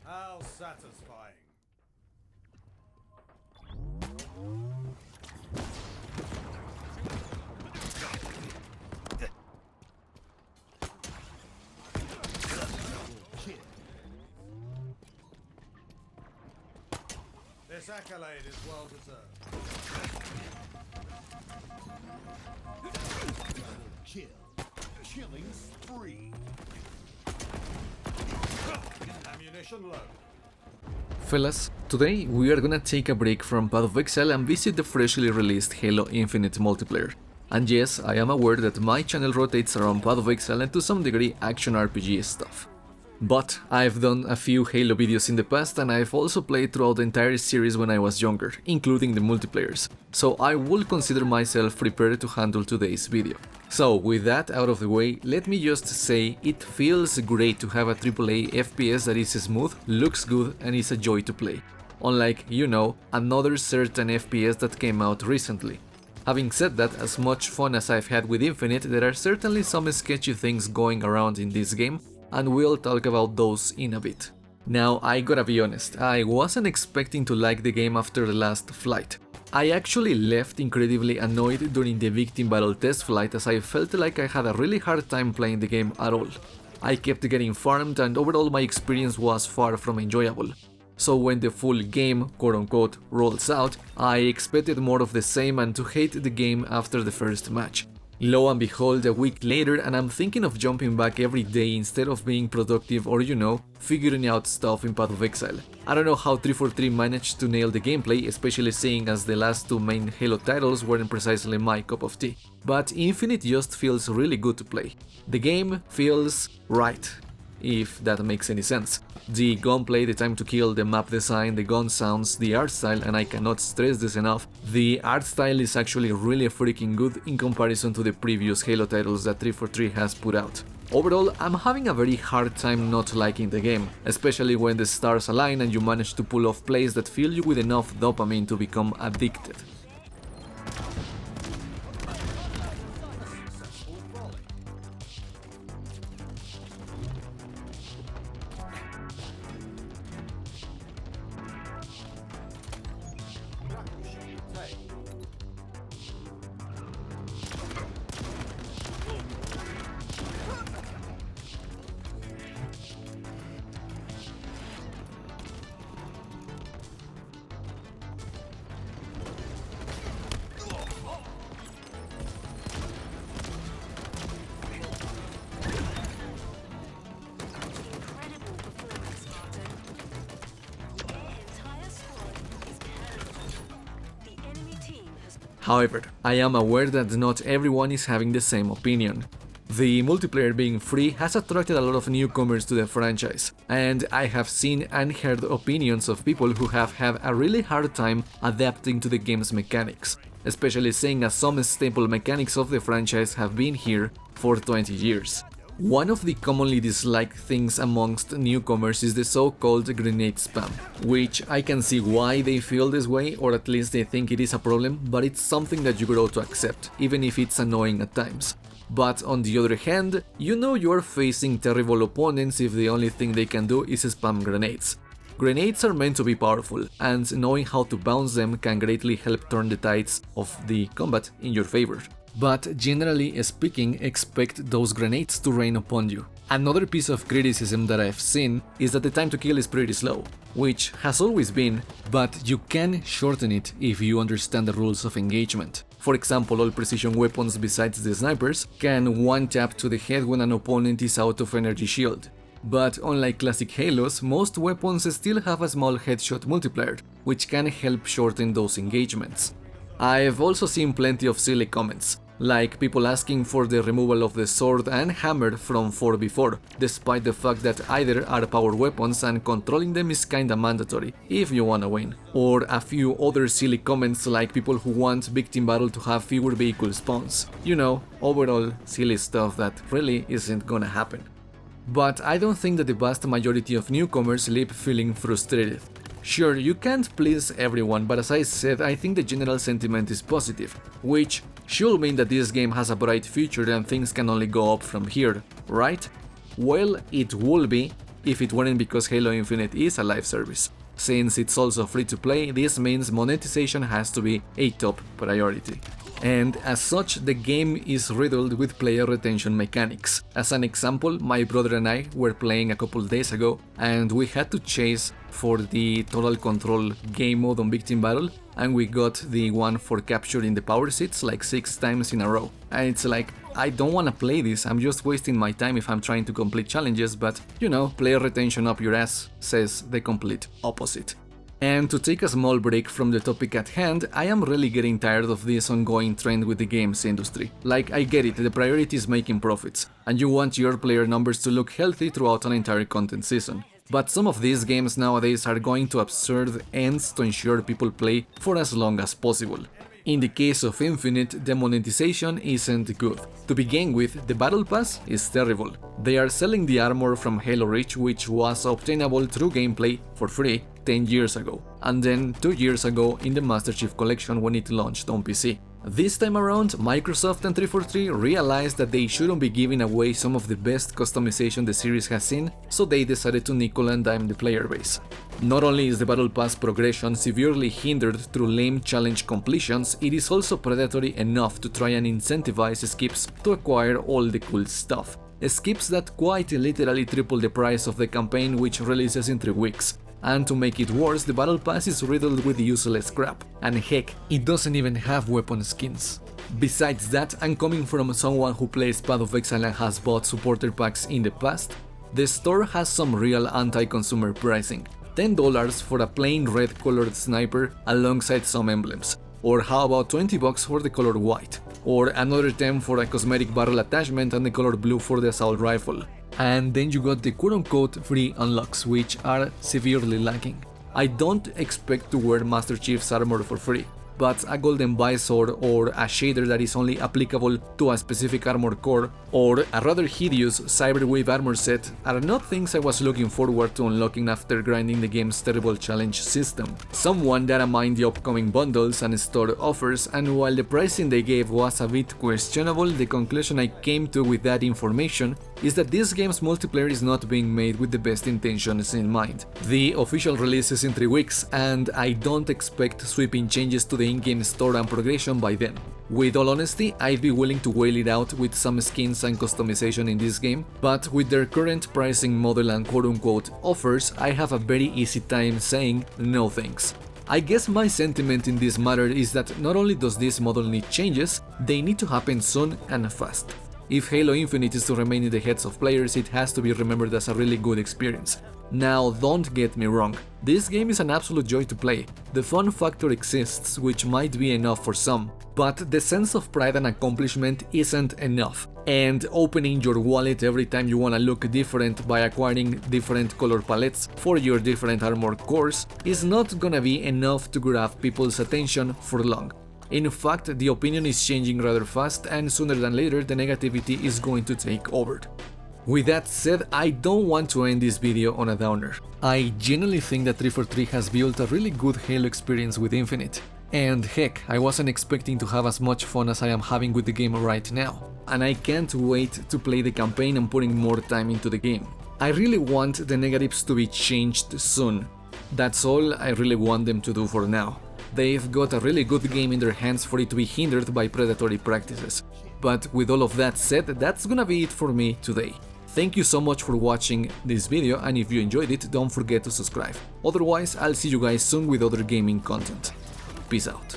How satisfying. This accolade is well deserved. Kill. Killing spree. Ammunition low. Fellas, today we are gonna take a break from Path of Exile and visit the freshly released Halo Infinite multiplayer. And yes, I am aware that my channel rotates around Path of Exile and to some degree action RPG stuff. But I've done a few Halo videos in the past and I've also played throughout the entire series when I was younger, including the multiplayers, so I will consider myself prepared to handle today's video. So with that out of the way, let me just say it feels great to have a AAA FPS that is smooth, looks good and is a joy to play. Unlike, you know, another certain FPS that came out recently. Having said that, as much fun as I've had with Infinite, there are certainly some sketchy things going around in this game, and we'll talk about those in a bit. Now, I gotta be honest, I wasn't expecting to like the game after the last flight. I actually left incredibly annoyed during the Victim Battle test flight as I felt like I had a really hard time playing the game at all. I kept getting farmed and overall my experience was far from enjoyable. So when the full game, quote-unquote, rolls out, I expected more of the same and to hate the game after the first match. Lo and behold, a week later and I'm thinking of jumping back every day instead of being productive or, you know, figuring out stuff in Path of Exile. I don't know how 343 managed to nail the gameplay, especially seeing as the last two main Halo titles weren't precisely my cup of tea. But Infinite just feels really good to play. The game feels right, if that makes any sense. The gunplay, the time to kill, the map design, the gun sounds, the art style, and I cannot stress this enough, the art style is actually really freaking good in comparison to the previous Halo titles that 343 has put out. Overall, I'm having a very hard time not liking the game, especially when the stars align and you manage to pull off plays that fill you with enough dopamine to become addicted. However, I am aware that not everyone is having the same opinion. The multiplayer being free has attracted a lot of newcomers to the franchise, and I have seen and heard opinions of people who have had a really hard time adapting to the game's mechanics, especially seeing as some staple mechanics of the franchise have been here for 20 years. One of the commonly disliked things amongst newcomers is the so-called grenade spam, which I can see why they feel this way, or at least they think it is a problem, but it's something that you grow to accept, even if it's annoying at times. But on the other hand, you know you're facing terrible opponents if the only thing they can do is spam grenades. Grenades are meant to be powerful, and knowing how to bounce them can greatly help turn the tides of the combat in your favor. But generally speaking, expect those grenades to rain upon you. Another piece of criticism that I've seen is that the time to kill is pretty slow, which has always been, but you can shorten it if you understand the rules of engagement. For example, all precision weapons besides the snipers can one-tap to the head when an opponent is out of energy shield. But unlike classic Halos, most weapons still have a small headshot multiplier, which can help shorten those engagements. I've also seen plenty of silly comments, like people asking for the removal of the sword and hammer from 4v4, despite the fact that either are power weapons and controlling them is kinda mandatory if you wanna win. Or a few other silly comments like people who want Victim Battle to have fewer vehicle spawns. You know, overall silly stuff that really isn't gonna happen. But I don't think that the vast majority of newcomers leave feeling frustrated. Sure, you can't please everyone, but as I said, I think the general sentiment is positive, which should mean that this game has a bright future and things can only go up from here, right? Well, it will be if it weren't because Halo Infinite is a live service. Since it's also free to play, this means monetization has to be a top priority. And as such, the game is riddled with player retention mechanics. As an example, my brother and I were playing a couple days ago, and we had to chase for the Total Control game mode on Victim Battle, and we got the one for capturing the power seats like 6 times in a row. And it's like, I don't want to play this, I'm just wasting my time if I'm trying to complete challenges, but you know, player retention up your ass says the complete opposite. And to take a small break from the topic at hand, I am really getting tired of this ongoing trend with the games industry. Like, I get it, the priority is making profits, and you want your player numbers to look healthy throughout an entire content season. But some of these games nowadays are going to absurd ends to ensure people play for as long as possible. In the case of Infinite, the monetization isn't good. To begin with, the Battle Pass is terrible. They are selling the armor from Halo Reach, which was obtainable through gameplay for free 10 years ago, and then 2 years ago in the Master Chief Collection when it launched on PC. This time around, Microsoft and 343 realized that they shouldn't be giving away some of the best customization the series has seen, so they decided to nickel and dime the player base. Not only is the Battle Pass progression severely hindered through lame challenge completions, it is also predatory enough to try and incentivize skips to acquire all the cool stuff. Skips that quite literally triple the price of the campaign, which releases in 3 weeks. And to make it worse, the Battle Pass is riddled with useless crap, and heck, it doesn't even have weapon skins. Besides that, and coming from someone who plays Path of Exile and has bought supporter packs in the past, the store has some real anti-consumer pricing. $10 for a plain red colored sniper alongside some emblems. Or how about $20 for the color white? Or another 10 for a cosmetic barrel attachment and the color blue for the assault rifle. And then you got the quote-unquote free unlocks, which are severely lacking. I don't expect to wear Master Chief's armor for free, but a golden visor or a shader that is only applicable to a specific armor core, or a rather hideous Cyberwave armor set are not things I was looking forward to unlocking after grinding the game's terrible challenge system. Someone data mined the upcoming bundles and store offers, and while the pricing they gave was a bit questionable, the conclusion I came to with that information is that this game's multiplayer is not being made with the best intentions in mind. The official release is in 3 weeks, and I don't expect sweeping changes to the in-game store and progression by then. With all honesty, I'd be willing to whale it out with some skins and customization in this game, but with their current pricing model and quote-unquote offers, I have a very easy time saying no thanks. I guess my sentiment in this matter is that not only does this model need changes, they need to happen soon and fast. If Halo Infinite is to remain in the heads of players, it has to be remembered as a really good experience. Now, don't get me wrong, this game is an absolute joy to play. The fun factor exists, which might be enough for some, but the sense of pride and accomplishment isn't enough. And opening your wallet every time you wanna look different by acquiring different color palettes for your different armor cores is not gonna be enough to grab people's attention for long. In fact, the opinion is changing rather fast, and sooner than later the negativity is going to take over. With that said, I don't want to end this video on a downer. I genuinely think that 343 has built a really good Halo experience with Infinite. And heck, I wasn't expecting to have as much fun as I am having with the game right now. And I can't wait to play the campaign and putting more time into the game. I really want the negatives to be changed soon. That's all I really want them to do for now. They've got a really good game in their hands for it to be hindered by predatory practices. But with all of that said, that's gonna be it for me today. Thank you so much for watching this video, and if you enjoyed it, don't forget to subscribe. Otherwise, I'll see you guys soon with other gaming content. Peace out.